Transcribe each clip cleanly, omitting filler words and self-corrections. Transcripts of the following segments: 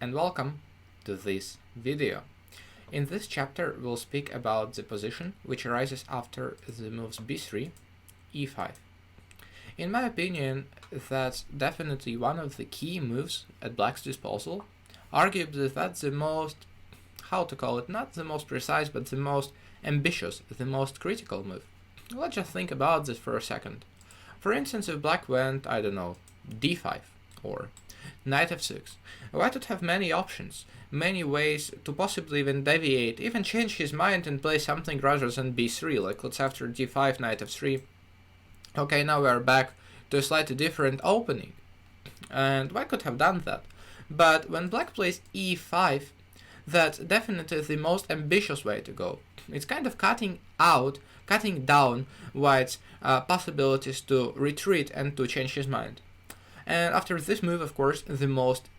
and welcome to this video. In this chapter we'll speak about the position which arises after the moves b3, e5. In my opinion, that's definitely one of the key moves at black's disposal. Arguably that's the most, not the most precise, but the most ambitious, the most critical move. Let's just think about this for a second. For instance, if black went, I don't know, d5 or knight f6, white would have many options, many ways to possibly even deviate, even change his mind and play something rather than b3, like let's after d5, knight f3. Okay, now we are back to a slightly different opening, and white could have done that. But when black plays e5, that's definitely the most ambitious way to go. It's kind of cutting down white's possibilities to retreat and to change his mind. And after this move, of course, the most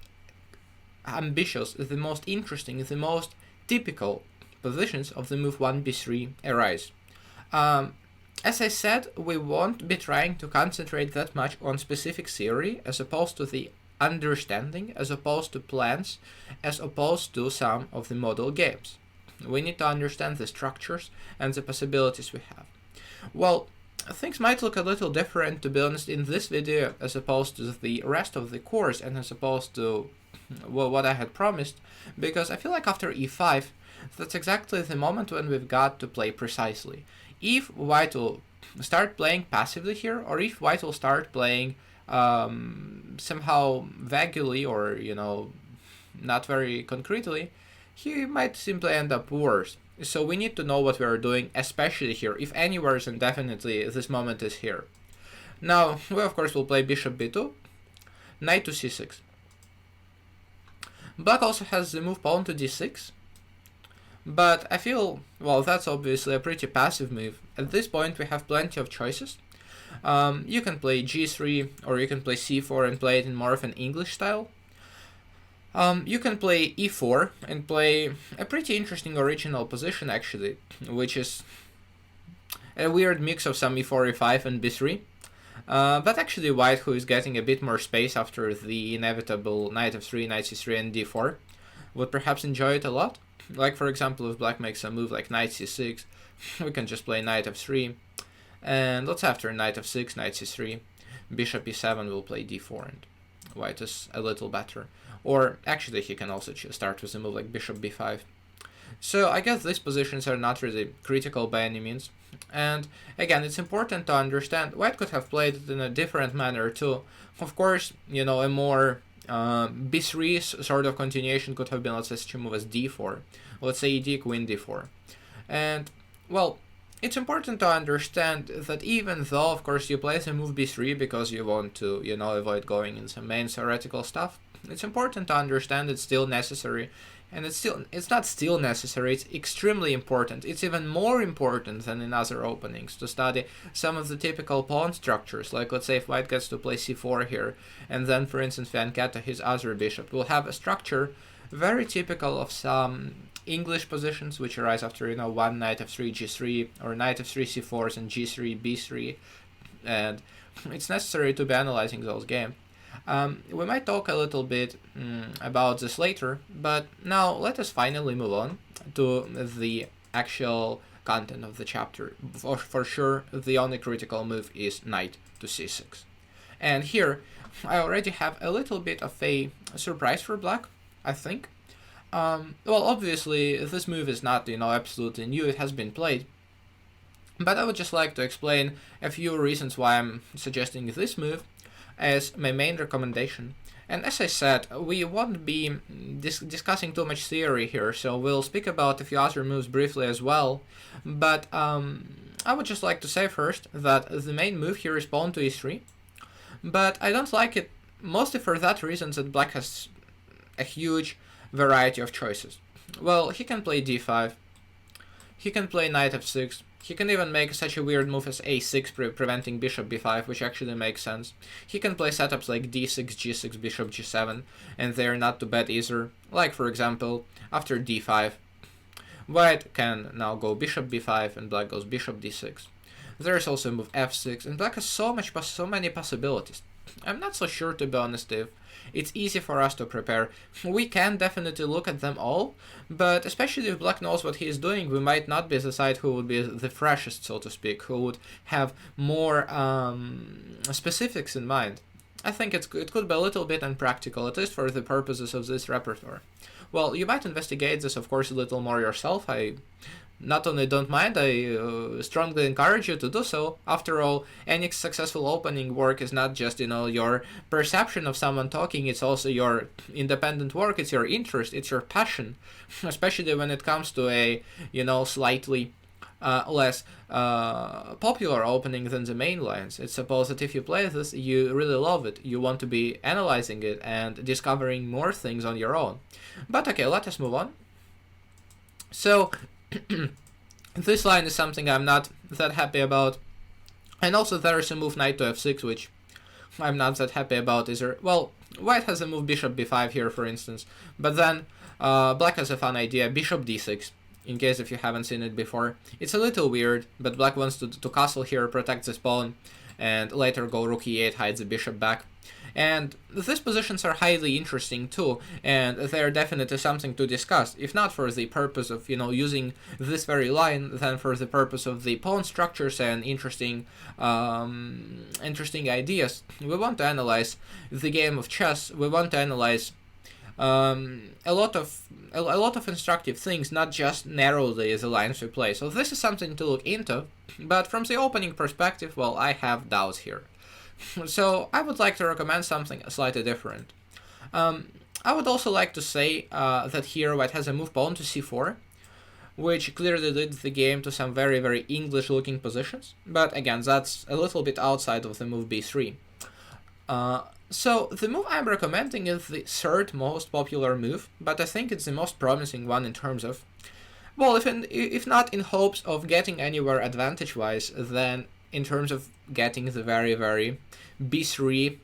ambitious, the most interesting, the most typical positions of the move 1b3 arise. As I said, we won't be trying to concentrate that much on specific theory as opposed to the understanding, as opposed to plans, as opposed to some of the model games. We need to understand the structures and the possibilities we have. Well, things might look a little different, to be honest, in this video as opposed to the rest of the course and as opposed to what I had promised, because I feel like after e5, that's exactly the moment when we've got to play precisely. If white will start playing passively here, or if white will start playing somehow vaguely or, not very concretely, he might simply end up worse. So we need to know what we are doing, especially here. If anywhere, then definitely this moment is here. Now, we of course will play bishop b2, knight to c6. Black also has the move pawn to d6, but I feel, well, that's obviously a pretty passive move. At this point we have plenty of choices. You can play g3, or you can play c4 and play it in more of an English style. You can play e4 and play a pretty interesting original position, actually, which is a weird mix of some e4, e5 and b3. But actually white, who is getting a bit more space after the inevitable knight f3, knight c3 and d4, would perhaps enjoy it a lot. Like, for example, if black makes a move like knight c6, we can just play knight f3, and let's after knight f6, knight c3, bishop e7 will play d4, and white is a little better. Or actually he can also start with a move like bishop b5. So I guess these positions are not really critical by any means. And again, it's important to understand white could have played it in a different manner too. Of course, a more b3 sort of continuation could have been, let's say, such a move as d4. Let's say ed, queen d4. And, well, it's important to understand that even though, of course, you play the move b3 because you want to, avoid going in some main theoretical stuff, it's important to understand it's still necessary. And it's not still necessary, it's extremely important. It's even more important than in other openings to study some of the typical pawn structures. Like, let's say if white gets to play c4 here, and then, for instance, Fianchetto his other bishop, will have a structure very typical of some English positions which arise after, one knight f3, g3, or knight f3, c4s, and g3, b3. And it's necessary to be analyzing those games. We might talk a little bit about this later, but now let us finally move on to the actual content of the chapter. For sure, the only critical move is knight to c6. And here, I already have a little bit of a surprise for black, I think. Well, obviously, this move is not, absolutely new, it has been played. But I would just like to explain a few reasons why I'm suggesting this move as my main recommendation. And as I said, we won't be discussing too much theory here, so we'll speak about a few other moves briefly as well. But I would just like to say first that the main move here is pawn to e3, but I don't like it mostly for that reason that black has a huge variety of choices. Well, he can play d5, he can play knight f6, he can even make such a weird move as a6, preventing bishop b5, which actually makes sense. He can play setups like d6, g6, bishop g7, and they're not too bad either. Like, for example, after d5, white can now go bishop b5, and black goes bishop d6. There's also a move f6, and black has so many possibilities. I'm not so sure, to be honest, if it's easy for us to prepare. We can definitely look at them all, but especially if black knows what he is doing, we might not be the side who would be the freshest, so to speak, who would have more specifics in mind. I think it could be a little bit impractical, at least for the purposes of this repertoire. Well, you might investigate this, of course, a little more yourself. I not only don't mind, I strongly encourage you to do so. After all, any successful opening work is not just, your perception of someone talking, it's also your independent work, it's your interest, it's your passion, especially when it comes to a, slightly less popular opening than the main lines. It's supposed that if you play this, you really love it, you want to be analyzing it and discovering more things on your own. But okay, let us move on. So, this line is something I'm not that happy about. And also there is a move knight to f6, which I'm not that happy about either. Well, white has a move bishop b5 here, for instance. But then black has a fun idea, bishop d6, in case if you haven't seen it before. It's a little weird, but black wants to castle here, protect this pawn, and later go rook e8, hide the bishop back. And these positions are highly interesting too, and they're definitely something to discuss, if not for the purpose of, using this very line, then for the purpose of the pawn structures and interesting ideas. We want to analyze the game of chess, we want to analyze a lot of instructive things, not just narrowly the lines we play. So this is something to look into, but from the opening perspective, well, I have doubts here. So I would like to recommend something slightly different. I would also like to say that here white has a move pawn to c4, which clearly leads the game to some very, very English-looking positions. But again, that's a little bit outside of the move b3. So the move I'm recommending is the third most popular move, but I think it's the most promising one in terms of, well, if not in hopes of getting anywhere advantage-wise, then in terms of getting the very, very b3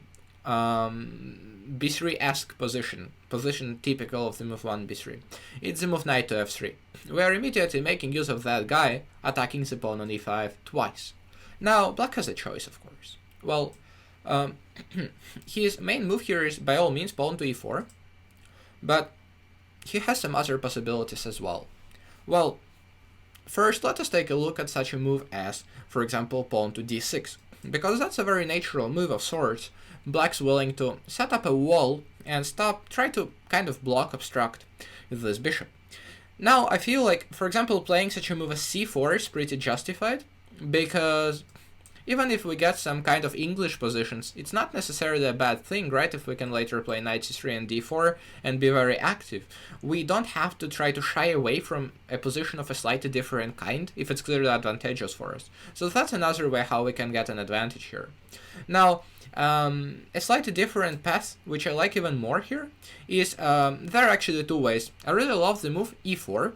b3-esque position typical of the move 1 b3. It's the move knight to f3. We are immediately making use of that guy, attacking the pawn on e5 twice. Now, black has a choice, of course. Well, his main move here is by all means pawn to e4, but he has some other possibilities as well. Well, first, let us take a look at such a move as, for example, pawn to d6, because that's a very natural move of sorts. Black's willing to set up a wall and try to kind of obstruct this bishop. Now, I feel like, for example, playing such a move as c4 is pretty justified, because even if we get some kind of English positions, it's not necessarily a bad thing, right? If we can later play knight c3 and d4 and be very active. We don't have to try to shy away from a position of a slightly different kind if it's clearly advantageous for us. So that's another way how we can get an advantage here. Now, a slightly different path, which I like even more here, is there are actually two ways. I really love the move e4,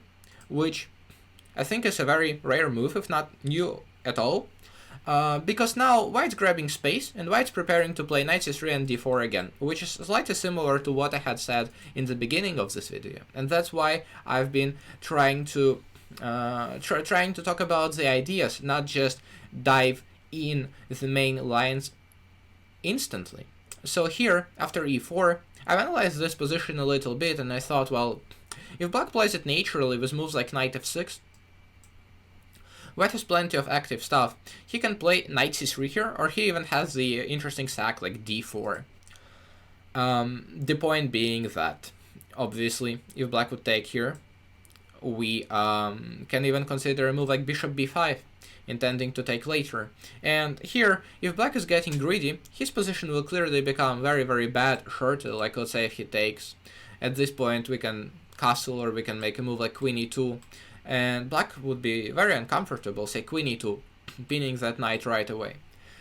which I think is a very rare move, if not new at all. Because now white's grabbing space, and white's preparing to play knight c3 and d4 again, which is slightly similar to what I had said in the beginning of this video. And that's why I've been trying to talk about the ideas, not just dive in the main lines instantly. So here, after e4, I've analyzed this position a little bit, and I thought, well, if black plays it naturally with moves like knight f6, white has plenty of active stuff. He can play knight c3 here, or he even has the interesting sack like d4. The point being that, obviously, if black would take here, we can even consider a move like bishop b5, intending to take later. And here, if black is getting greedy, his position will clearly become very, very bad shortly. Like, let's say if he takes, at this point we can castle, or we can make a move like queen e2, and black would be very uncomfortable, say queen e2, pinning that knight right away.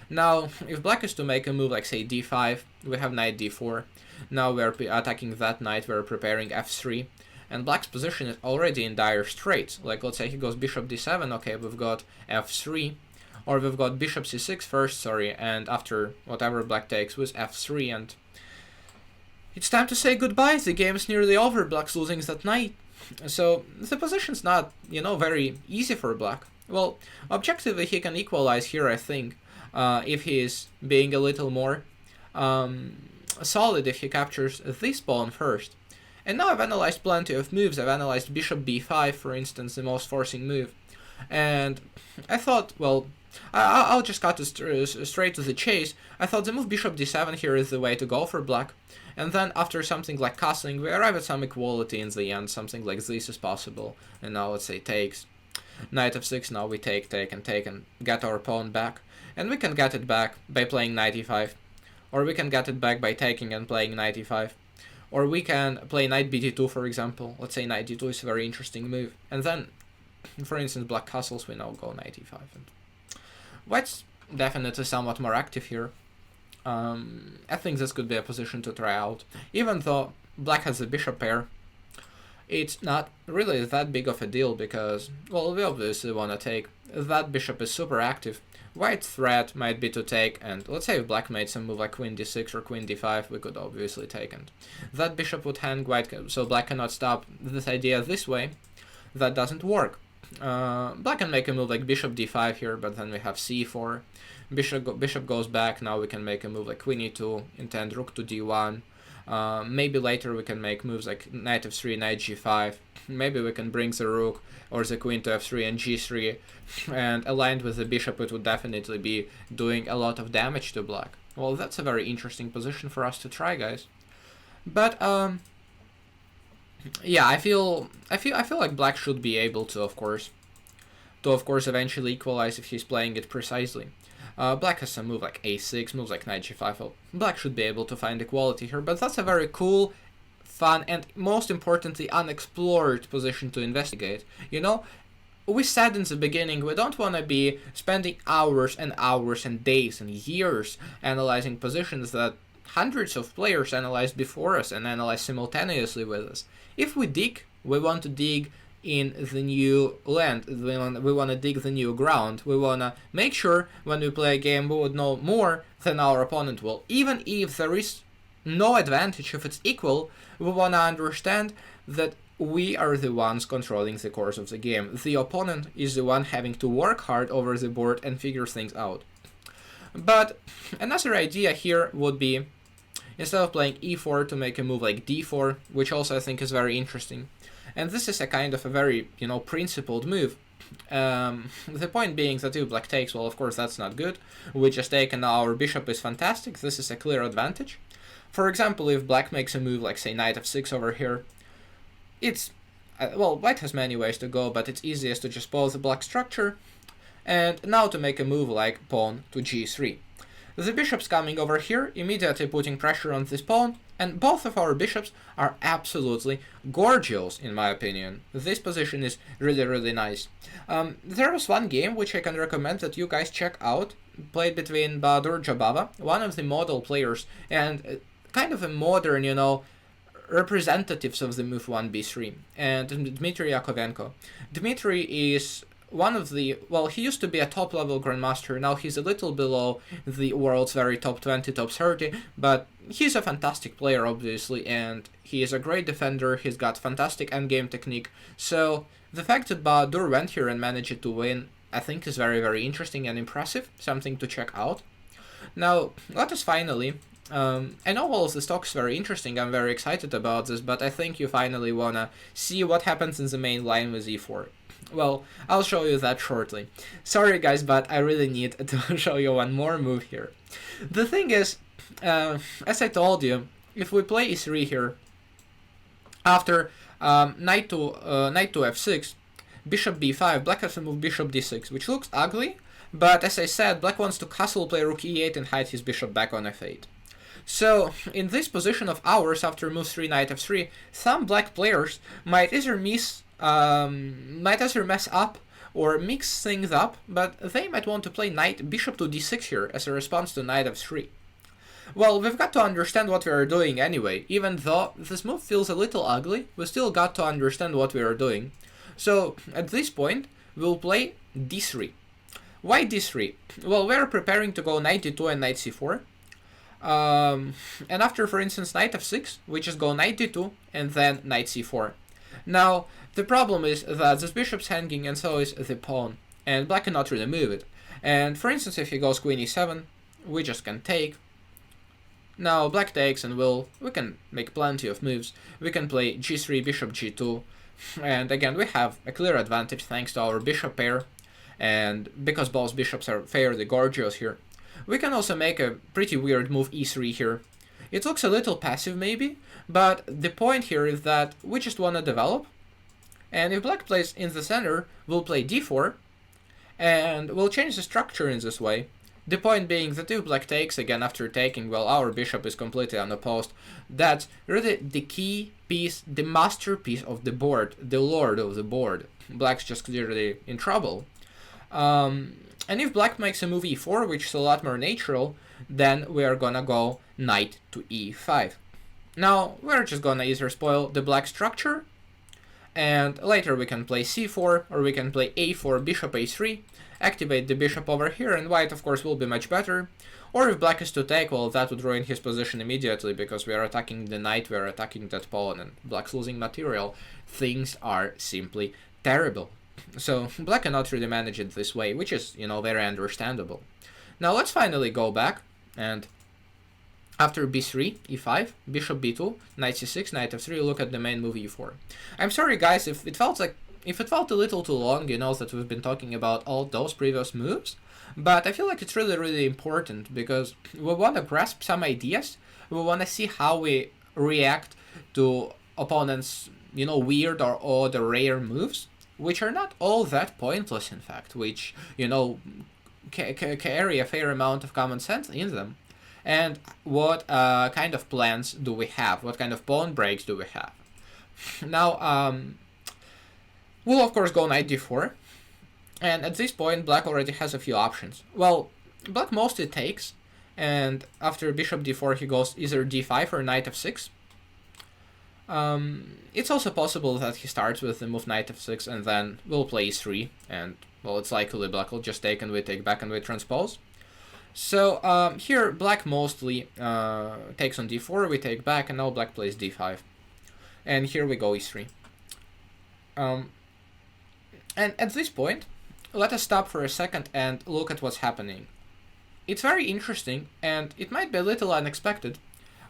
Now, if black is to make a move like, say, d5, we have knight d4. Now we are attacking that knight, we are preparing f3, and black's position is already in dire straits. Like, let's say he goes bishop d7, okay, we've got f3, or we've got bishop c6 first, and after whatever black takes with f3, and it's time to say goodbye, the game is nearly over, black's losing that knight. So the position's not, very easy for black. Well, objectively he can equalize here, I think, if he is being a little more solid if he captures this pawn first. And now I've analyzed plenty of moves. I've analyzed bishop b5, for instance, the most forcing move. And I thought, well, I'll just cut straight to the chase. I thought the move bishop d7 here is the way to go for black. And then after something like castling, we arrive at some equality in the end. Something like this is possible. And now let's say takes. Knight f6, now we take and get our pawn back. And we can get it back by playing knight e5. Or we can get it back by taking and playing knight e5. Or we can play knight bd2, for example. Let's say knight d2 is a very interesting move. And then, for instance, black castles, we now go knight e5. And white's definitely somewhat more active here. I think this could be a position to try out. Even though black has a bishop pair, it's not really that big of a deal because, well, we obviously want to take. That bishop is super active. White's threat might be to take, and let's say if black made some move like queen d6 or queen d5, we could obviously take, and that bishop would hang white, so black cannot stop this idea this way. That doesn't work. Black can make a move like bishop d5 here, but then we have c4. Bishop goes back, now we can make a move like queen e2, intend rook to d1. Maybe later we can make moves like knight f3, knight g5. Maybe we can bring the rook or the queen to f3 and g3, and aligned with the bishop it would definitely be doing a lot of damage to black. Well, that's a very interesting position for us to try, guys. But yeah, I feel like black should be able to, of course, eventually equalize if he's playing it precisely. Black has some move like a6, moves like knight g5. Well, black should be able to find equality here, but that's a very cool, fun, and most importantly unexplored position to investigate. You know, we said in the beginning we don't want to be spending hours and hours and days and years analyzing positions that hundreds of players analyzed before us and analyzed simultaneously with us. If we dig, we want to dig in the new land, we want to dig the new ground, we want to make sure when we play a game we would know more than our opponent will. Even if there is no advantage, if it's equal, we want to understand that we are the ones controlling the course of the game. The opponent is the one having to work hard over the board and figure things out. But another idea here would be, instead of playing e4, to make a move like d4, which also I think is very interesting. And this is a kind of a very, principled move. The point being that if black takes, well, of course, that's not good. We just take and now our bishop is fantastic. This is a clear advantage. For example, if black makes a move like, say, knight f6 over here, it's, well, white has many ways to go, but it's easiest to just pose the black structure. And now to make a move like pawn to g3. The bishop's coming over here, immediately putting pressure on this pawn, and both of our bishops are absolutely gorgeous, in my opinion. This position is really, really nice. There was one game which I can recommend that you guys check out, played between Bahadur Jabava, one of the model players, and kind of a modern, representatives of the move 1b3, and Dmitry Yakovenko. Dmitry is one of the, well, he used to be a top-level grandmaster, now he's a little below the world's very top 20, top 30, but he's a fantastic player, obviously, and he is a great defender, he's got fantastic endgame technique, so the fact that Bahadur went here and managed to win, I think is very, very interesting and impressive, something to check out. Now, let us finally, I know all of this talk is very interesting, I'm very excited about this, but I think you finally wanna see what happens in the main line with e4. Well, I'll show you that shortly. Sorry guys, but I really need to show you one more move here. The thing is, as I told you, if we play e3 here, after knight to f6, bishop b5, black has to move bishop d6, which looks ugly, but as I said, black wants to castle play rook e8 and hide his bishop back on f8. So, in this position of ours, after move 3, knight f3, some black players might either mess up or mix things up, but they might want to play knight bishop to d6 here as a response to knight f3. Well, we've got to understand what we are doing anyway. Even though this move feels a little ugly, we still got to understand what we are doing. So, at this point, we'll play d3. Why d3? Well, we're preparing to go knight d2 and knight c4. And after, for instance, knight f6, we just go knight d2 and then knight c4. Now, the problem is that this bishop's hanging and so is the pawn, and black cannot really move it. And for instance, if he goes queen e7, we just can take, Now black takes, and we can make plenty of moves. We can play g3, bishop g2, and again we have a clear advantage thanks to our bishop pair, and because both bishops are fairly gorgeous here. We can also make a pretty weird move e3 here. It looks a little passive maybe, but the point here is that we just want to develop, and if black plays in the center, we'll play d4, and we'll change the structure in this way. The point being that if black takes, again after taking, well, our bishop is completely unopposed. That's really the key piece, the masterpiece of the board, the lord of the board. Black's just clearly in trouble. And if black makes a move e4, which is a lot more natural, then we are gonna go knight to e5. Now, we're just gonna either spoil the black structure, and later we can play c4, or we can play a4, bishop a3, activate the bishop over here, and white of course will be much better. Or if black is to take, well, that would ruin his position immediately, because we are attacking the knight, we are attacking that pawn, and black's losing material. Things are simply terrible. So black cannot really manage it this way, which is, very understandable. Now let's finally go back, and after b3, e5, bishop b2, knight c6, knight f3, look at the main move e4. I'm sorry guys if it felt a little too long, that we've been talking about all those previous moves, but I feel like it's really, really important, because we want to grasp some ideas, we want to see how we react to opponents', weird or odd or rare moves, which are not all that pointless in fact, which, carry a fair amount of common sense in them. And what kind of plans do we have? What kind of pawn breaks do we have? Now, we'll of course go knight d4, and at this point black already has a few options. Well, black mostly takes, and after bishop d4 he goes either d5 or knight f6. It's also possible that he starts with the move knight f6 and then we'll play e3, and well, it's likely black will just take and we take back and we transpose. So here black mostly takes on d4, we take back, and now black plays d5, and here we go e3. And at this point, let us stop for a second and look at what's happening. It's very interesting, and it might be a little unexpected.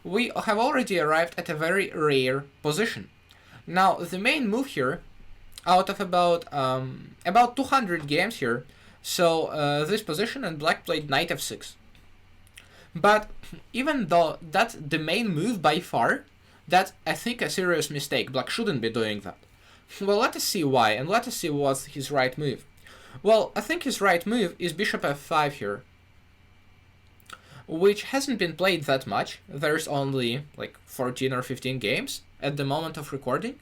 We have already arrived at a very rare position. Now, the main move here, out of about 200 games here, so this position, and black played knight f6. But even though that's the main move by far, that's, I think, a serious mistake. Black shouldn't be doing that. Well, let us see why, and let us see what's his right move. Well, I think his right move is bishop f5 here, which hasn't been played that much. There's only like 14 or 15 games at the moment of recording.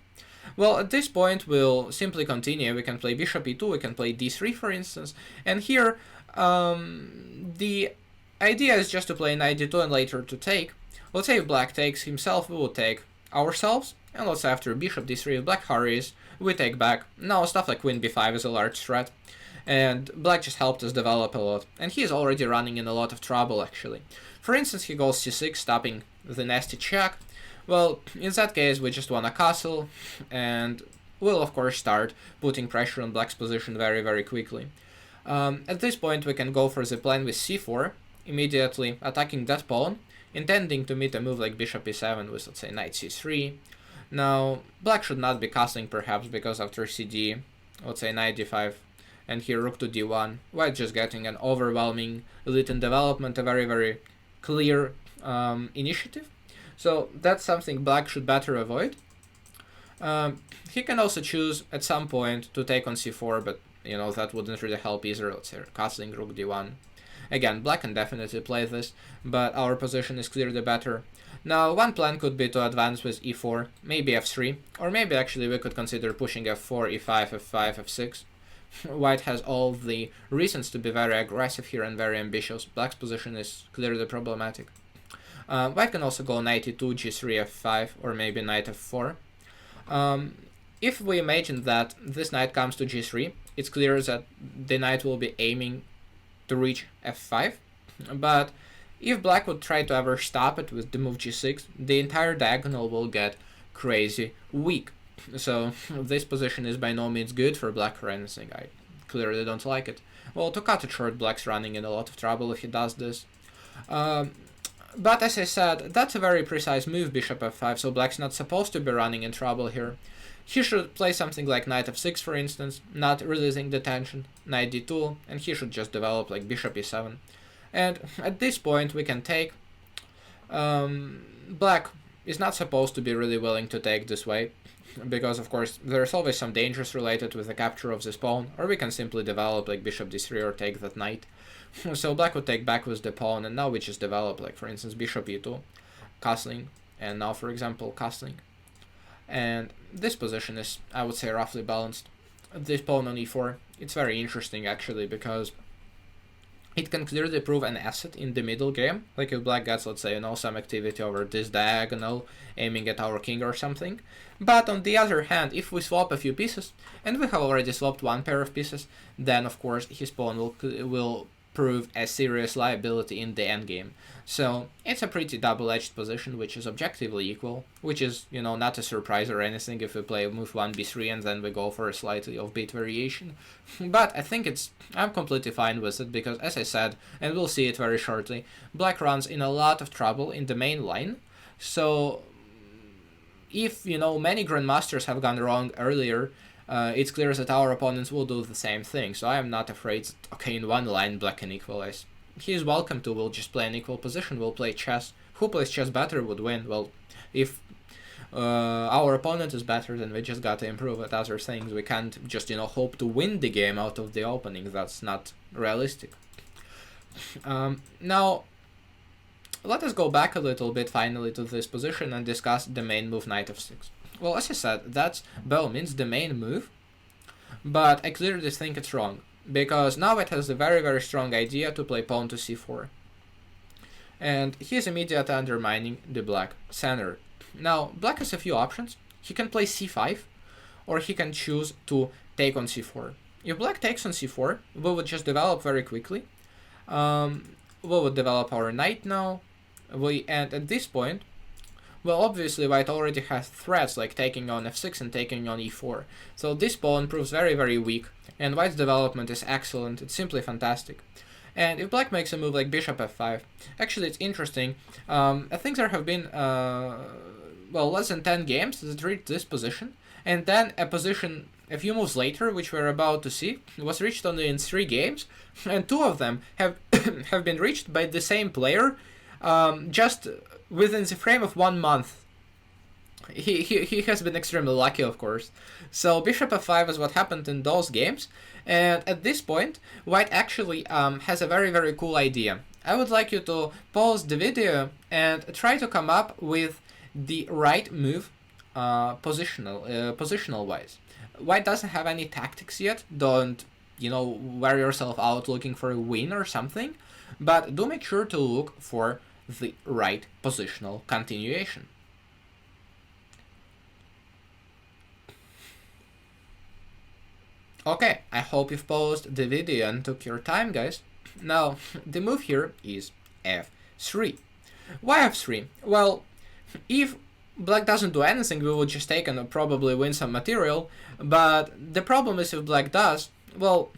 Well, at this point we'll simply continue. We can play bishop e2, we can play d3 for instance, and here the idea is just to play knight d2 and later to take. Let's say if black takes himself, we will take ourselves, and let's say after bishop d3 if black hurries, we take back. Now stuff like queen b5 is a large threat, and black just helped us develop a lot, and he is already running in a lot of trouble actually. For instance, he goes c6, stopping the nasty check. Well, in that case we just want a castle, and we'll of course start putting pressure on black's position very, very quickly. At this point we can go for the plan with c4, immediately attacking that pawn, intending to meet a move like bishop e7 with, let's say, knight c3. Now, black should not be castling perhaps, because after cd, let's say knight d5, and here rook to d1, white just getting an overwhelming elite in development, a very, very clear initiative. So that's something black should better avoid. He can also choose at some point to take on c4, but that wouldn't really help either. Let's say castling rook d1. Again, black can definitely play this, but our position is clearly better. Now, one plan could be to advance with e4, maybe f3, or maybe actually we could consider pushing f4, e5, f5, f6. White has all the reasons to be very aggressive here and very ambitious. Black's position is clearly problematic. White can also go knight e2, g3, f5, or maybe knight f4. If we imagine that this knight comes to g3, it's clear that the knight will be aiming to reach f5, but if black would try to ever stop it with the move g6, the entire diagonal will get crazy weak. So this position is by no means good for black or anything. I clearly don't like it. Well, to cut it short, black's running in a lot of trouble if he does this. But as I said, that's a very precise move, bishop f5, so black's not supposed to be running in trouble here. He should play something like knight f6, for instance, not releasing the tension, knight d2, and he should just develop like bishop e7. And at this point we can take. Black is not supposed to be really willing to take this way, because of course there's always some dangers related with the capture of this pawn, or we can simply develop like bishop d3 or take that knight. So black would take back with the pawn, and now we just develop like, for instance, bishop e2, castling, and now for example castling. And this position is, I would say, roughly balanced. This pawn on e4, it's very interesting actually, because it can clearly prove an asset in the middle game, like if black gets, let's say, some activity over this diagonal, aiming at our king or something. But on the other hand, if we swap a few pieces, and we have already swapped one pair of pieces, then of course his pawn will prove a serious liability in the endgame. So it's a pretty double-edged position, which is objectively equal, which is, not a surprise or anything if we play move 1 b3 and then we go for a slightly offbeat variation. But I think I'm completely fine with it, because as I said, and we'll see it very shortly, black runs in a lot of trouble in the main line. So if, many grandmasters have gone wrong earlier, it's clear that our opponents will do the same thing, so I am not afraid that, okay, in one line black can equalize. He is welcome to, we'll just play an equal position, we'll play chess. Who plays chess better would win. Well, if our opponent is better, then we just gotta improve at other things. We can't just, hope to win the game out of the opening, that's not realistic. Now, let us go back a little bit finally to this position and discuss the main move, knight f6. Well, as I said, that's by all means the main move, but I clearly think it's wrong, because now it has a very, very strong idea to play pawn to c4. And he is immediately undermining the black center. Now, black has a few options. He can play c5, or he can choose to take on c4. If black takes on c4, we would just develop very quickly. We would develop our knight now, and at this point, well, obviously white already has threats like taking on f6 and taking on e4, so this pawn proves very, very weak, and white's development is excellent, it's simply fantastic. And if black makes a move like bishop f5, actually it's interesting, I think there have been, less than 10 games that reached this position, and then a position a few moves later, which we're about to see, was reached only in 3 games, and 2 of them have, have been reached by the same player, just within the frame of 1 month. He has been extremely lucky, of course. So bishop f5 is what happened in those games, and at this point, white actually has a very, very cool idea. I would like you to pause the video and try to come up with the right move positional wise. White doesn't have any tactics yet, don't wear yourself out looking for a win or something, but do make sure to look for the right positional continuation. Okay, I hope you've paused the video and took your time, guys. Now, the move here is f3. Why f3? Well, if black doesn't do anything, we would just take and probably win some material, but the problem is if black does, well,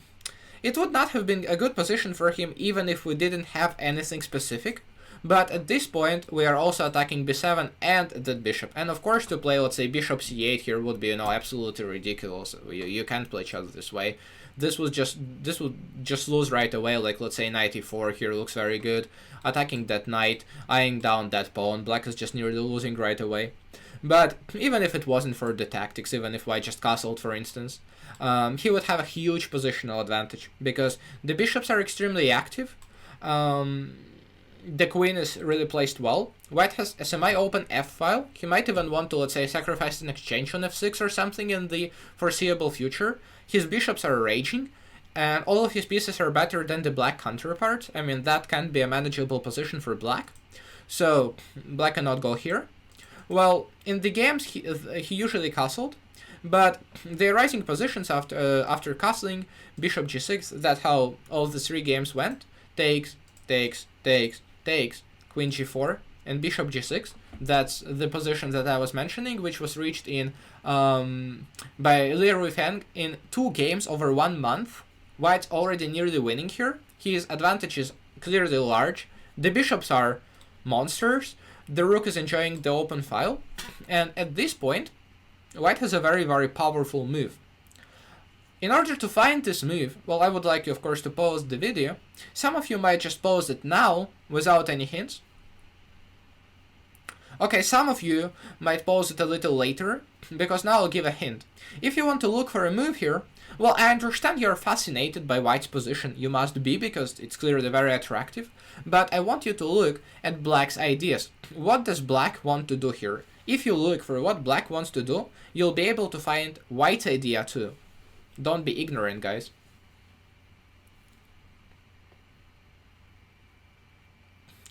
it would not have been a good position for him even if we didn't have anything specific. But at this point, we are also attacking b7 and that bishop. And of course, to play, let's say, bishop c8 here would be, absolutely ridiculous. You can't play chess this way. This would just lose right away. Like, let's say, knight e4 here looks very good. Attacking that knight, eyeing down that pawn. Black is just nearly losing right away. But even if it wasn't for the tactics, even if white just castled, for instance, he would have a huge positional advantage because the bishops are extremely active. The queen is really placed well. White has a semi-open f-file. He might even want to, let's say, sacrifice an exchange on f6 or something in the foreseeable future. His bishops are raging, and all of his pieces are better than the black counterpart. I mean, that can be a manageable position for black. So, black cannot go here. Well, in the games, he usually castled, but the rising positions after castling, bishop g6, that's how all the 3 games went. Takes, queen g4, and bishop g6. That's the position that I was mentioning, which was reached in by Leroy Feng in 2 games over 1 month. White's already nearly winning here. His advantage is clearly large. The bishops are monsters, the rook is enjoying the open file, and at this point, white has a very, very powerful move. In order to find this move, well, I would like you, of course, to pause the video. Some of you might just pause it now, without any hints. Okay, some of you might pause it a little later, because now I'll give a hint. If you want to look for a move here, well, I understand you're fascinated by white's position. You must be, because it's clearly very attractive. But I want you to look at black's ideas. What does black want to do here? If you look for what black wants to do, you'll be able to find white's idea too. Don't be ignorant, guys.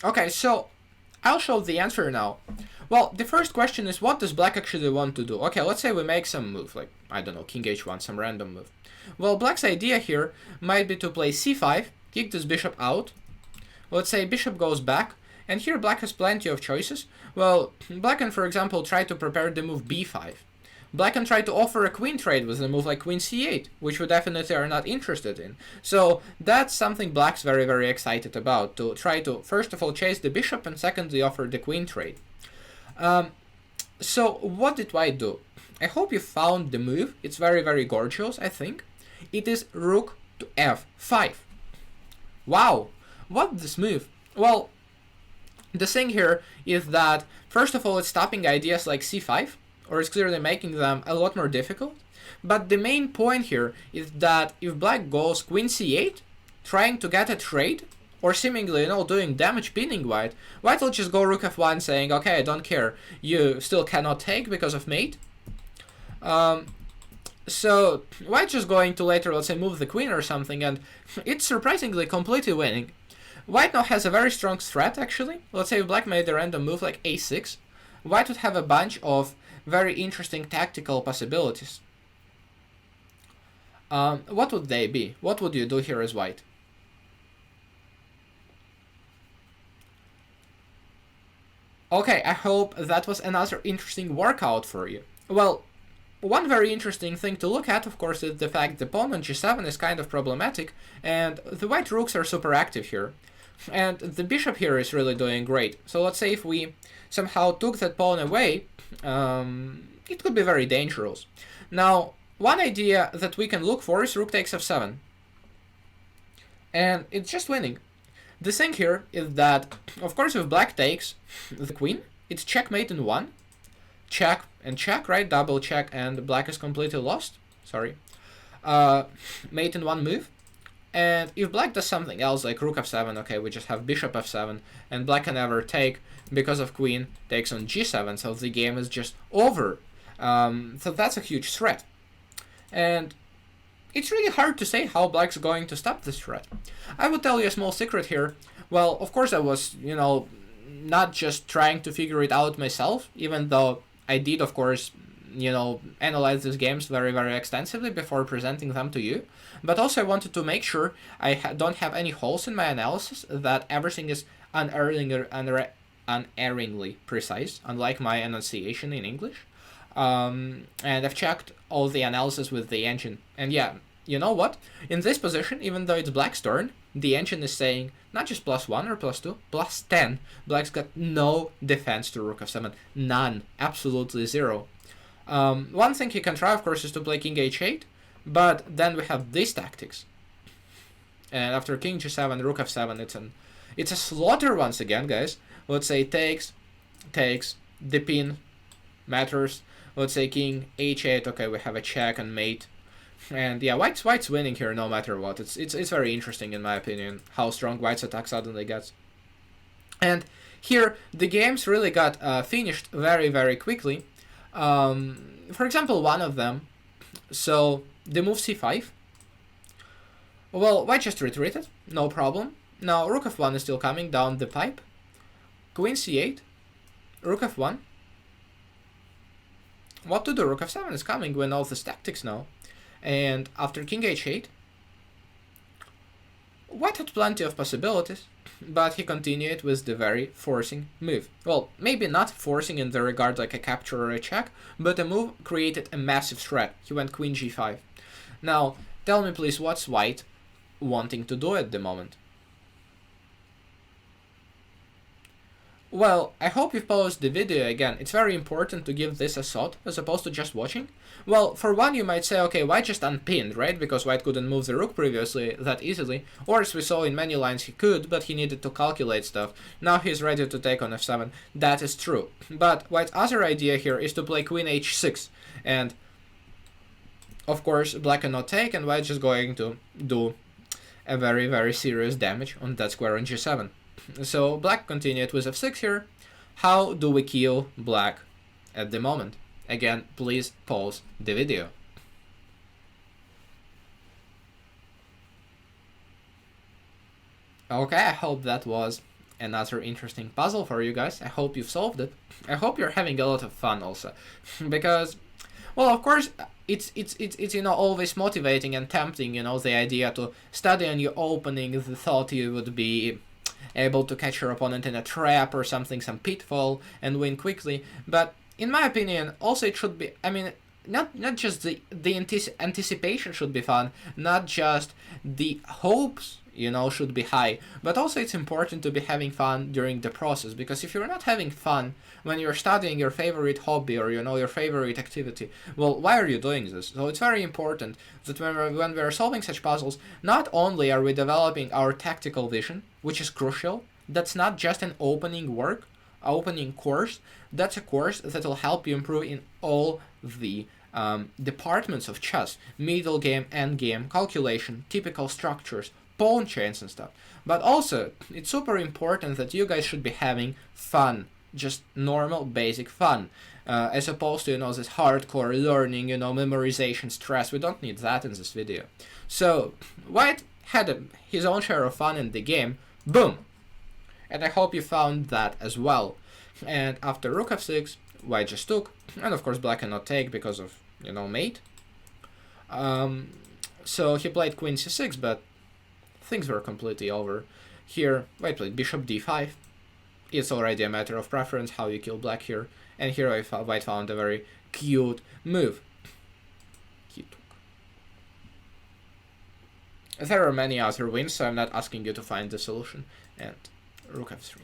Okay, so I'll show the answer now. Well, the first question is, what does black actually want to do? Okay, let's say we make some move, like, I don't know, king h1, some random move. Well, black's idea here might be to play c5, kick this bishop out. Let's say bishop goes back, and here black has plenty of choices. Well, black can, for example, try to prepare the move b5. Black can try to offer a queen trade with a move like queen c8, which we definitely are not interested in. So that's something black's very, very excited about, to try to, first of all, chase the bishop, and secondly, offer the queen trade. So what did white do? I hope you found the move. It's very, very gorgeous, I think. It is rook to f5. Wow, what this move? Well, the thing here is that, first of all, it's stopping ideas like c5, or it's clearly making them a lot more difficult. But the main point here is that if black goes queen c8, trying to get a trade, or seemingly, you know, doing damage pinning white, white will just go rook f1 saying, okay, I don't care, you still cannot take because of mate. So white just going to later, let's say, move the queen or something, and it's surprisingly completely winning. White now has a very strong threat, actually. Let's say if black made a random move like a6, white would have a bunch of very interesting tactical possibilities. What would they be? What would you do here as white? Okay, I hope that was another interesting workout for you. Well, one very interesting thing to look at, of course, is the fact the pawn on g7 is kind of problematic, and the white rooks are super active here. And the bishop here is really doing great. So let's say if we somehow took that pawn away, it could be very dangerous. Now, one idea that we can look for is rook takes f7. And it's just winning. The thing here is that, of course, if black takes the queen, it's checkmate in one. Check and check, right? Double check, and black is completely lost. Sorry. Mate in one move. And if black does something else, like rook f7, okay, we just have bishop f7, and black can never take because of queen takes on g7, so the game is just over. So that's a huge threat. And it's really hard to say how black's going to stop this threat. I will tell you a small secret here. Well, of course I was, you know, not just trying to figure it out myself, even though I did, of course, you know, analyze these games very, very extensively before presenting them to you. But also I wanted to make sure I don't have any holes in my analysis, that everything is unerringly precise, unlike my enunciation in English. And I've checked all the analysis with the engine. And yeah, you know what? In this position, even though it's black's turn, the engine is saying not just +1 or +2, +10. Black's got no defense to rook f7. None. Absolutely zero. One thing he can try, of course, is to play king h8, but then we have these tactics. And after king g7, rook f7, it's a slaughter once again, guys. Let's say takes, the pin matters. Let's say king h8, okay, we have a check and mate. And yeah, white's winning here no matter what. It's very interesting, in my opinion, how strong white's attack suddenly gets. And here, the games really got finished very, very quickly. For example, one of them, so the move c5. Well, white just retreated, no problem. Now rook f1 is still coming down the pipe. Queen c8, rook f1. What to do? Rook f7 is coming. We know this tactics now. And after king h8, white had plenty of possibilities, but he continued with the very forcing move. Well, maybe not forcing in the regard like a capture or a check, but a move created a massive threat. He went queen g5. Now, tell me please, what's white wanting to do at the moment? Well, I hope you've paused the video again. It's very important to give this a thought as opposed to just watching. Well, for one, you might say, okay, white just unpinned, right? Because white couldn't move the rook previously that easily. Or as we saw in many lines, he could, but he needed to calculate stuff. Now he's ready to take on f7. That is true. But white's other idea here is to play queen h6. And, of course, black cannot take, and white's just going to do a very, very serious damage on that square on g7. So black continued with f6 here. How do we kill black at the moment? Again, please pause the video. Okay, I hope that was another interesting puzzle for you guys. I hope you've solved it. I hope you're having a lot of fun also. Because, well, of course, it's always motivating and tempting, the idea to study on your opening, the thought you would be able to catch your opponent in a trap or something, some pitfall, and win quickly. But in my opinion, also it should be, not just the anticipation should be fun, not just the hopes, should be high, but also it's important to be having fun during the process, because if you're not having fun when you're studying your favorite hobby or, your favorite activity, well, why are you doing this? So it's very important that when we're solving such puzzles, not only are we developing our tactical vision, which is crucial, that's not just an opening course, that's a course that will help you improve in all the departments of chess: middle game, end game, calculation, typical structures, pawn chains and stuff. But also, it's super important that you guys should be having fun, just normal, basic fun, as opposed to, this hardcore learning, memorization stress. We don't need that in this video. So, white had his own share of fun in the game. Boom! And I hope you found that as well. And after rook f6, white just took, and of course black cannot take because of, mate. So he played queen c6, but things were completely over. Here, white played bishop d5. It's already a matter of preference how you kill black here. And here white found a very cute move. He took. There are many other wins, so I'm not asking you to find the solution. And rook f3.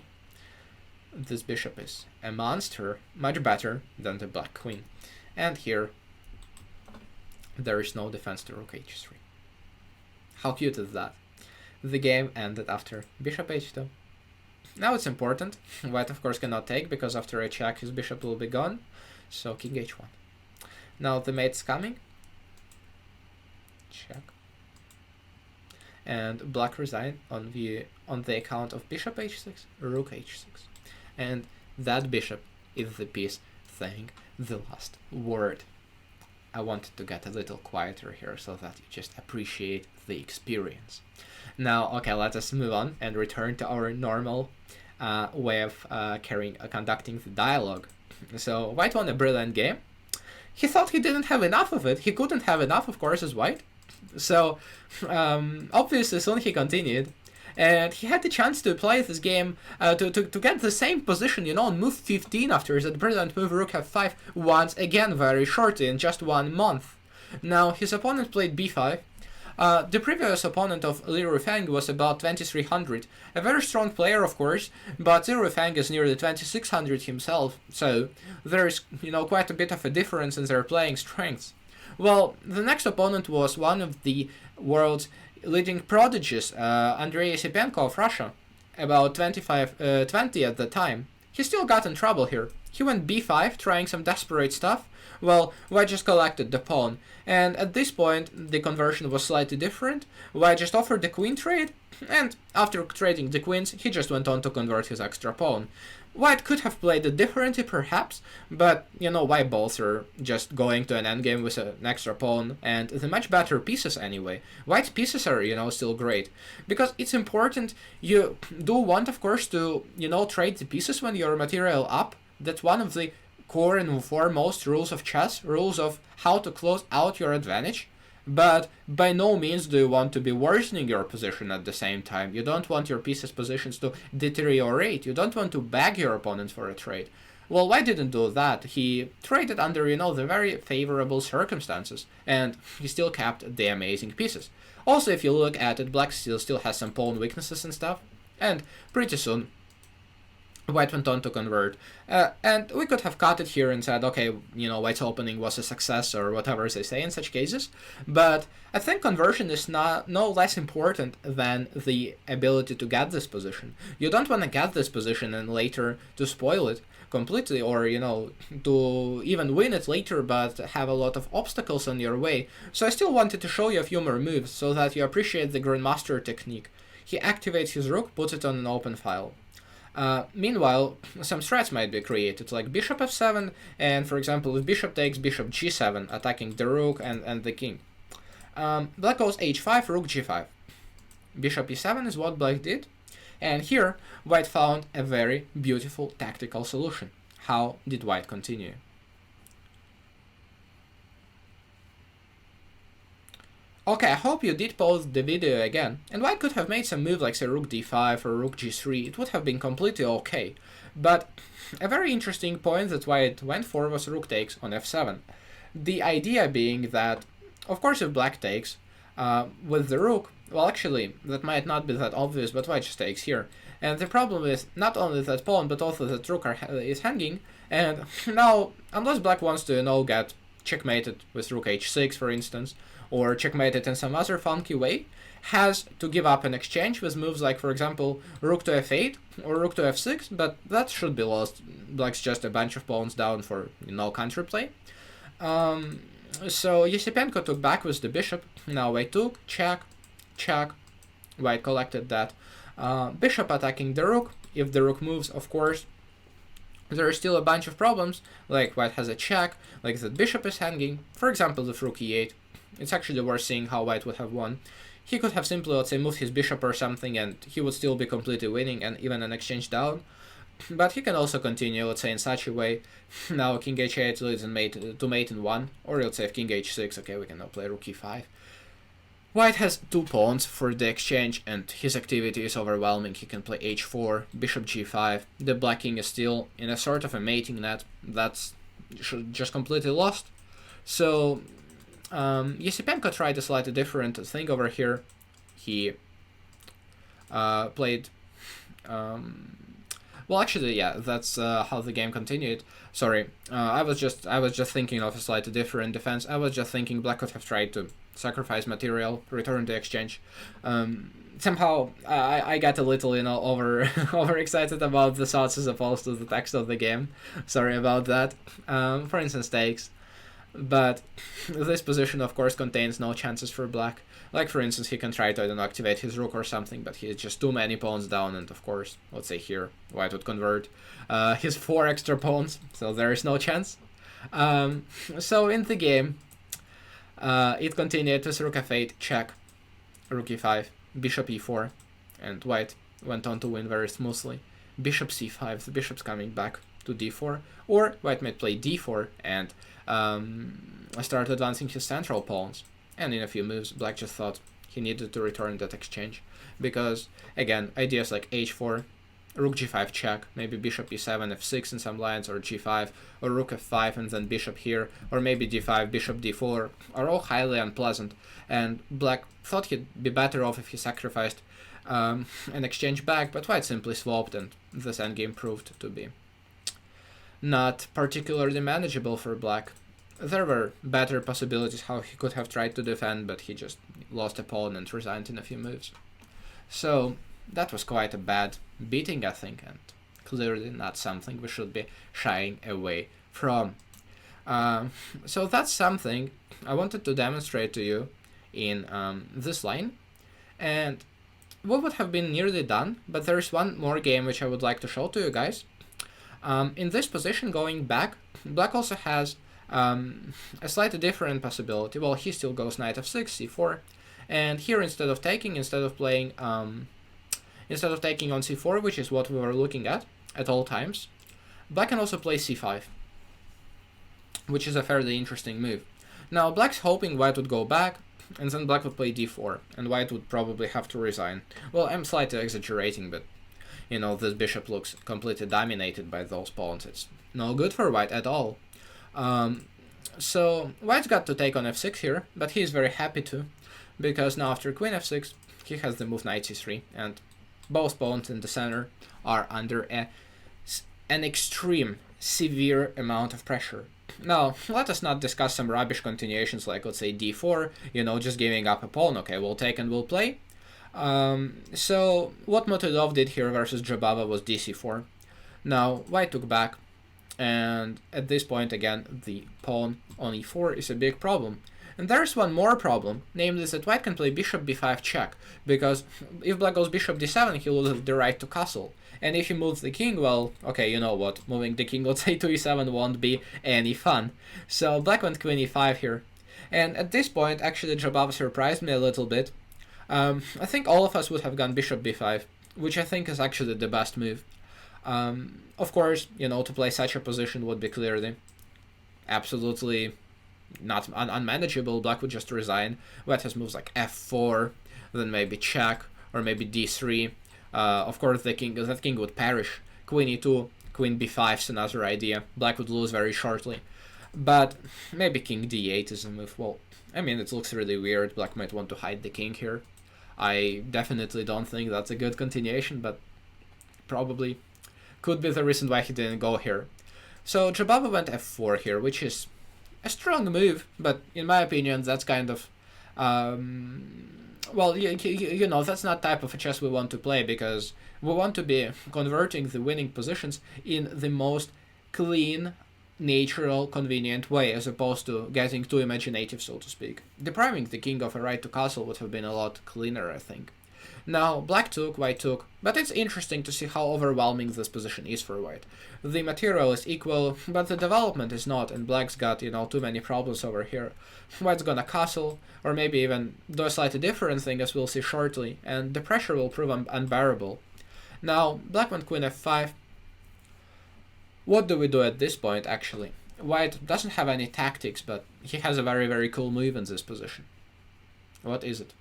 This bishop is a monster, much better than the black queen. And here, there is no defense to rook h3. How cute is that? The game ended after bishop h2. Now it's important. White, of course, cannot take, because after a check, his bishop will be gone. So king h1. Now the mate's coming. Check. And black resigned on the account of bishop h6, rook h6. And that bishop is the piece saying the last word. I wanted to get a little quieter here so that you just appreciate the experience. Now, okay, let us move on and return to our normal way of conducting the dialogue. So, white won a brilliant game. He thought he didn't have enough of it. He couldn't have enough, of course, as white. So, obviously, soon he continued. And he had the chance to play this game, to get the same position, on move 15 after that brilliant move rook f5 once again very shortly, in just 1 month. Now, his opponent played b5. The previous opponent of Yuriy Krykun was about 2300, a very strong player, of course, but Yuriy Krykun is nearly 2600 himself, so there is, quite a bit of a difference in their playing strengths. Well, the next opponent was one of the world's leading prodigies, Andrei Yesipenko of Russia, about 20 at the time. He still got in trouble here. He went b5, trying some desperate stuff. Well, white just collected the pawn, and at this point the conversion was slightly different. White just offered the queen trade, and after trading the queens, he just went on to convert his extra pawn. White could have played it differently, perhaps, but, why bother just going to an endgame with an extra pawn and the much better pieces anyway. White's pieces are, still great, because it's important. You do want, of course, to, trade the pieces when you're material up. That's one of the core and foremost rules of chess, rules of how to close out your advantage. But by no means do you want to be worsening your position at the same time. You don't want your pieces' positions to deteriorate. You don't want to beg your opponent for a trade. Well, white didn't do that. He traded under, the very favorable circumstances, and he still kept the amazing pieces. Also, if you look at it, black still has some pawn weaknesses and stuff, and pretty soon White went on to convert, and we could have cut it here and said, okay, White's opening was a success or whatever they say in such cases, but I think conversion is no less important than the ability to get this position. You don't want to get this position and later to spoil it completely, or to even win it later but have a lot of obstacles on your way. So I still wanted to show you a few more moves so that you appreciate the Grandmaster technique. He activates his rook, puts it on an open file. Meanwhile, some threats might be created, like bishop f7, and for example, if bishop takes, bishop g7, attacking the rook and the king. Black goes h5, rook g5. Bishop e7 is what black did, and here white found a very beautiful tactical solution. How did white continue? Okay, I hope you did pause the video again, and white could have made some move like say rook d5 or rook g3, it would have been completely okay. But a very interesting point that white went for was rook takes on f7. The idea being that, of course, if black takes, with the rook, well actually, that might not be that obvious, but white just takes here. And the problem is not only that pawn, but also that rook is hanging, and now, unless black wants to, get checkmated with rook h6, for instance, or checkmated in some other funky way, has to give up an exchange with moves like, for example, rook to f8 or rook to f6, but that should be lost. Black's just a bunch of pawns down for counterplay. So Yesipenko took back with the bishop. Now white took, check, check. White collected that. Bishop attacking the rook. If the rook moves, of course, there are still a bunch of problems, like white has a check, like the bishop is hanging, for example, the rook e8. It's actually worth seeing how white would have won. He could have simply, let's say, moved his bishop or something, and he would still be completely winning, and even an exchange down. But he can also continue, let's say, in such a way. Now king h8 leads to mate in 1, or let's say if king h6, okay, we can now play rook e5. White has 2 pawns for the exchange, and his activity is overwhelming. He can play h4, bishop g5. The black king is still in a sort of a mating net that's just completely lost. So Yesipenko tried a slightly different thing over here. He played... well, actually, yeah, that's how the game continued. Sorry, I was just thinking of a slightly different defense. I was just thinking black could have tried to sacrifice material, return the exchange. Somehow I got a little, overexcited about the thoughts as opposed to the text of the game. Sorry about that. For instance, takes. But this position, of course, contains no chances for black. Like, for instance, he can try to, I don't know, activate his rook or something, but he has just too many pawns down, and of course, let's say here, white would convert his 4 extra pawns, so there is no chance. So in the game, it continued with rook f8, check, rook e5, bishop e4, and white went on to win very smoothly. Bishop c5, the bishop's coming back to d4, or white might play d4 and start advancing his central pawns. And in a few moves, black just thought he needed to return that exchange, because, again, ideas like h4, rook g5 check, maybe bishop e7, f6 in some lines, or g5, or rook f5 and then bishop here, or maybe d5, bishop d4, are all highly unpleasant, and black thought he'd be better off if he sacrificed an exchange back, but white simply swapped, and this endgame proved to be not particularly manageable for black. There were better possibilities how he could have tried to defend, but he just lost a pawn and resigned in a few moves. So that was quite a bad beating, I think, and clearly not something we should be shying away from. So that's something I wanted to demonstrate to you in this line, and we would have been nearly done, but there is one more game which I would like to show to you guys. In this position, going back, black also has a slightly different possibility. Well, he still goes knight f6, c4, and here instead of taking on c4, which is what we were looking at all times, black can also play c5, which is a fairly interesting move. Now, black's hoping white would go back, and then black would play d4, and white would probably have to resign. Well, I'm slightly exaggerating, but this bishop looks completely dominated by those pawns. It's no good for white at all. So white's got to take on f6 here, but he's very happy to, because now after queen f6, he has the move knight c3, and both pawns in the center are under a an extreme, severe amount of pressure. Now, let us not discuss some rubbish continuations like, let's say, d4, just giving up a pawn. Okay, we'll take and we'll play. So, what Motodov did here versus Jababa was dc4. Now, white took back, and at this point, again, the pawn on e4 is a big problem. And there's one more problem, namely that white can play bishop b5 check, because if black goes bishop d7, he loses the right to castle. And if he moves the king, well, okay, you know what, moving the king, let's say, to e7 won't be any fun. So black went queen e5 here. And at this point, actually, Jababa surprised me a little bit. I think all of us would have gone bishop b5, which I think is actually the best move. Of course, to play such a position would be clearly absolutely not unmanageable. Black would just resign. White has moves like f4, then maybe check, or maybe d3. Of course, that king would perish. Queen e2, queen b5 is another idea. Black would lose very shortly. But maybe king d8 is a move. Well, I mean, it looks really weird. Black might want to hide the king here. I definitely don't think that's a good continuation, but probably could be the reason why he didn't go here. So Jababa went f4 here, which is a strong move, but in my opinion, that's kind of, well, that's not type of a chess we want to play, because we want to be converting the winning positions in the most clean, natural, convenient way, as opposed to getting too imaginative, so to speak. Depriving the king of a right to castle would have been a lot cleaner, I think. Now, black took, white took, but it's interesting to see how overwhelming this position is for white. The material is equal, but the development is not, and black's got, too many problems over here. White's gonna castle, or maybe even do a slightly different thing, as we'll see shortly, and the pressure will prove unbearable. Now, black went queen f5. What do we do at this point, actually? White doesn't have any tactics, but he has a very, very cool move in this position. What is it?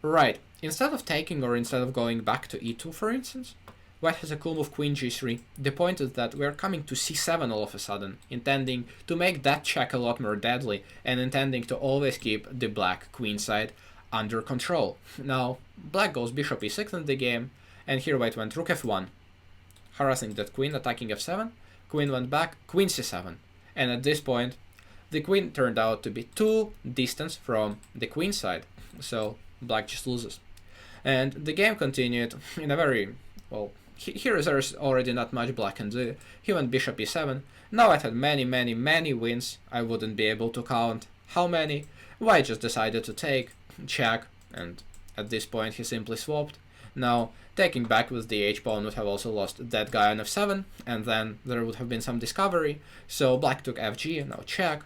Right, instead of taking, or instead of going back to e2, for instance, white has a cool move queen g3. The point is that we're coming to c7 all of a sudden, intending to make that check a lot more deadly, and intending to always keep the black queen side under control. Now, black goes bishop e6 in the game, and here white went rook f1, harassing that queen, attacking f7, queen went back, queen c7, and at this point, the queen turned out to be too distant from the queen side, so black just loses. And the game continued in a very, well, here there's already not much black can do. He went bishop e7. Now white had many, many, many wins. I wouldn't be able to count how many. White just decided to take, check, and at this point he simply swapped. Now, taking back with the h-pawn would have also lost that guy on f7, and then there would have been some discovery. So black took fg, now check.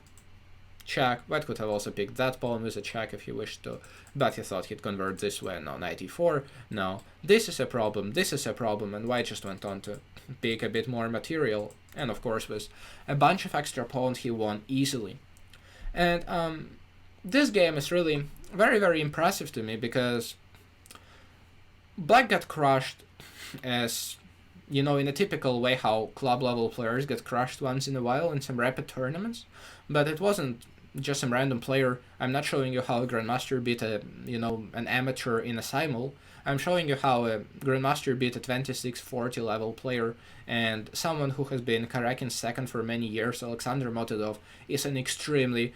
Check. White could have also picked that pawn with a check if he wished to, but he thought he'd convert this way. Now knight e4. No, this is a problem, and white just went on to pick a bit more material, and of course with a bunch of extra pawns he won easily. And this game is really very, very impressive to me, because black got crushed as, in a typical way how club level players get crushed once in a while in some rapid tournaments, but it wasn't just some random player. I'm not showing you how a grandmaster beat an amateur in a simul. I'm showing you how a grandmaster beat a 26-40 level player, and someone who has been Caro-Kann second for many years, Alexander Motodov, is an extremely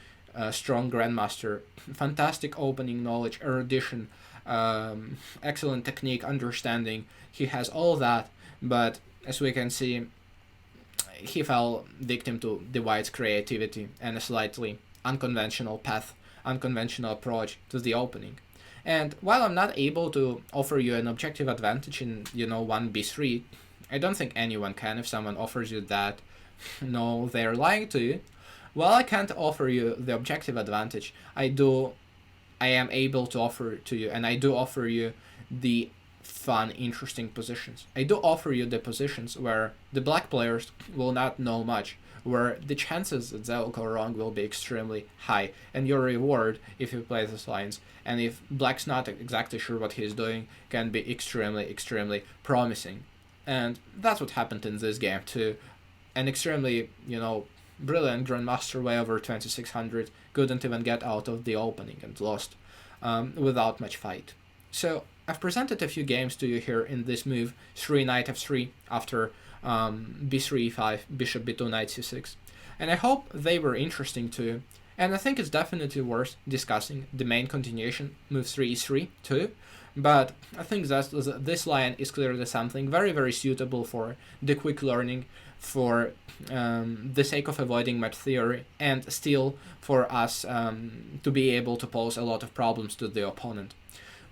strong grandmaster. Fantastic opening knowledge, erudition, excellent technique, understanding. He has all that, but as we can see, he fell victim to the white's creativity and a slightly unconventional path, unconventional approach to the opening. And while I'm not able to offer you an objective advantage in, 1b3, I don't think anyone can. If someone offers you that, no, they're lying to you. While I can't offer you the objective advantage, I am able to offer to you, and I do offer you the fun, interesting positions. I do offer you the positions where the black players will not know much, where the chances that they'll go wrong will be extremely high, and your reward, if you play these lines, and if black's not exactly sure what he's doing, can be extremely, extremely promising. And that's what happened in this game too. An extremely, brilliant grandmaster way over 2600 couldn't even get out of the opening and lost without much fight. So I've presented a few games to you here in this move, 3 knight f3 after b3 e5, bishop b2, knight c6. And I hope they were interesting to you. And I think it's definitely worth discussing the main continuation, move 3 e3 too. But I think that this line is clearly something very, very suitable for the quick learning, for the sake of avoiding match theory, and still for us to be able to pose a lot of problems to the opponent.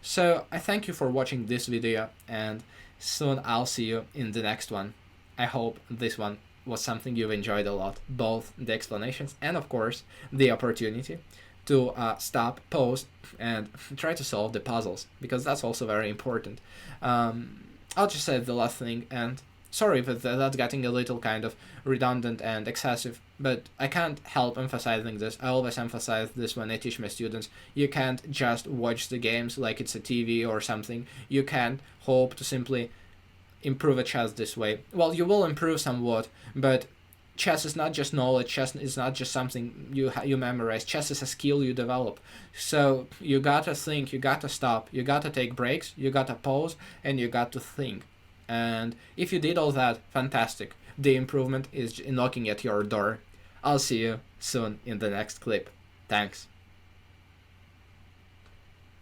So I thank you for watching this video, and soon I'll see you in the next one. I hope this one was something you've enjoyed a lot, both the explanations and of course the opportunity to stop, pause, and try to solve the puzzles, because that's also very important. I'll just say the last thing, and sorry if that's getting a little kind of redundant and excessive, but I can't help emphasizing this. I always emphasize this when I teach my students. You can't just watch the games like it's a TV or something. You can't hope to simply improve a chess this way. Well, you will improve somewhat, but chess is not just knowledge. Chess is not just something you memorize. Chess is a skill you develop. So you gotta think, you gotta stop, you gotta take breaks, you gotta pause, and you got to think. And if you did all that, fantastic. The improvement is knocking at your door. I'll see you soon in the next clip. Thanks.